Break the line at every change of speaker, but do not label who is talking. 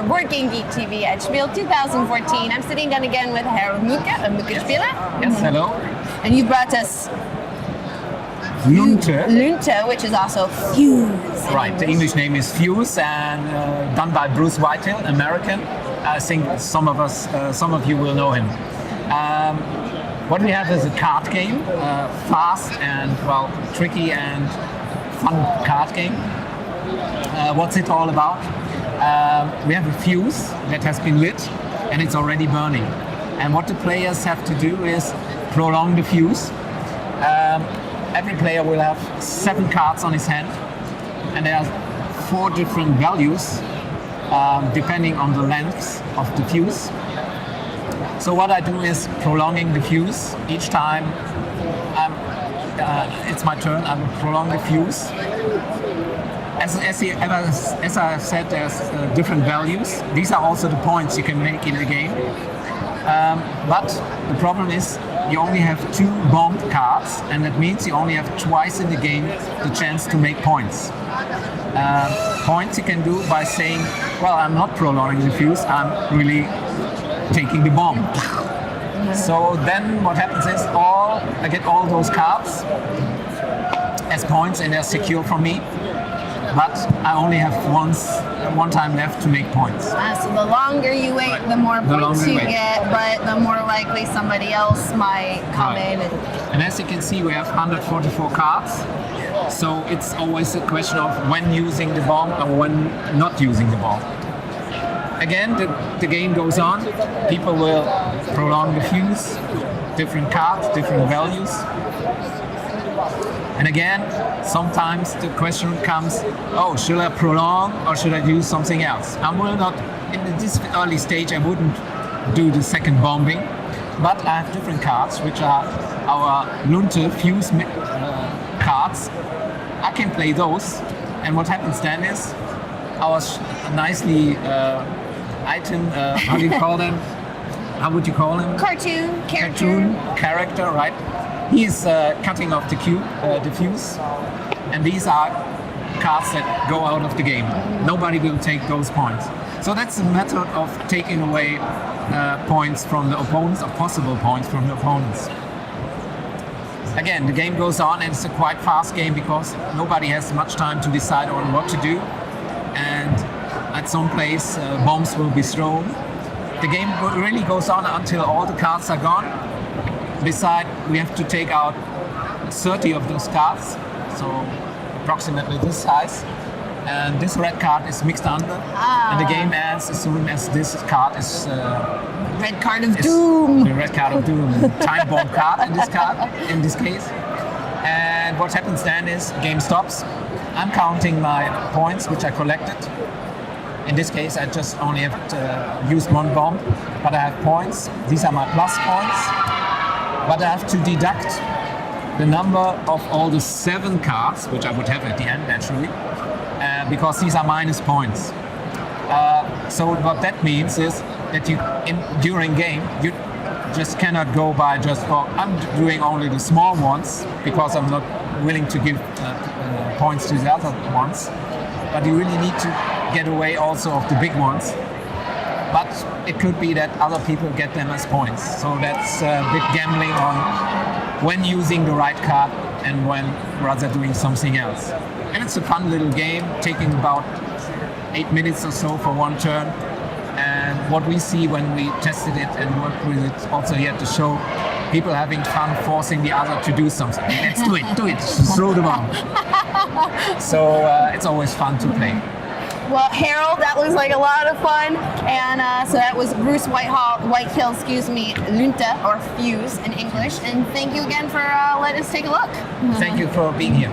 Board Game Geek TV at Spiel 2014. I'm sitting down again with Herr Muke Spiel.
Yes, hello.
And you brought us
Lunte.
Lunte, which is also Fuse.
Right, the English name is Fuse, and done by Bruce Whitehill, American. I think some of you will know him. What we have is a card game, fast and tricky and fun card game. What's it all about? We have a fuse that has been lit and it's already burning. And what the players have to do is prolong the fuse. Every player will have 7 cards on his hand, and there are 4 different values depending on the length of the fuse. So what I do is prolonging the fuse. Each time it's my turn, I will prolong the fuse. As I have said, there's different values. These are also the points you can make in the game. But the problem is you only have 2 bomb cards, and that means you only have twice in the game the chance to make points. Points you can do by saying, well, I'm not prolonging the fuse, I'm really taking the bomb. So then what happens is I get all those cards as points and they're secure for me. But I only have one time left to make points.
So the longer you wait, the more points you get, but the more likely somebody else might come in.
And as you can see, we have 144 cards. So it's always a question of when using the bomb or when not using the bomb. Again, the game goes on. People will prolong the fuse, different cards, different values. And again, sometimes the question comes, should I prolong or should I do something else? I will not, in this early stage, I wouldn't do the second bombing, but I have different cards, which are our Lunte Fuse cards. I can play those, and what happens then is our nicely item, how do you call them? How would you call him?
Cartoon
character, right? He's cutting off the fuse, and these are cards that go out of the game. Nobody will take those points. So that's a method of taking away points from the opponents, or possible points from the opponents. Again, the game goes on, and it's a quite fast game because nobody has much time to decide on what to do. And at some place, bombs will be thrown. The game really goes on until all the cards are gone. Besides, we have to take out 30 of those cards, so approximately this size. And this red card is mixed under, and the game ends as soon as this card is...
Red card of doom!
The red card of doom. Time bomb card in this case. And what happens then is, game stops. I'm counting my points, which I collected. In this case, I just only have used 1 bomb, but I have points. These are my plus points. But I have to deduct the number of all the 7 cards, which I would have at the end naturally, because these are minus points. So what that means is that during game, you just cannot go by I'm doing only the small ones because I'm not willing to give points to the other ones. But you really need to get away also of the big ones. But it could be that other people get them as points. So that's a bit gambling on when using the right card and when rather doing something else. And it's a fun little game, taking about 8 minutes or so for one turn. And what we see when we tested it and worked with it also here to show people having fun forcing the other to do something. Let's do it, throw the bomb. So it's always fun to play.
Well, Harold, that was like a lot of fun, and so that was Bruce Whitehill, Lunte, or Fuse in English, and thank you again for letting us take a look.
Thank you for being here.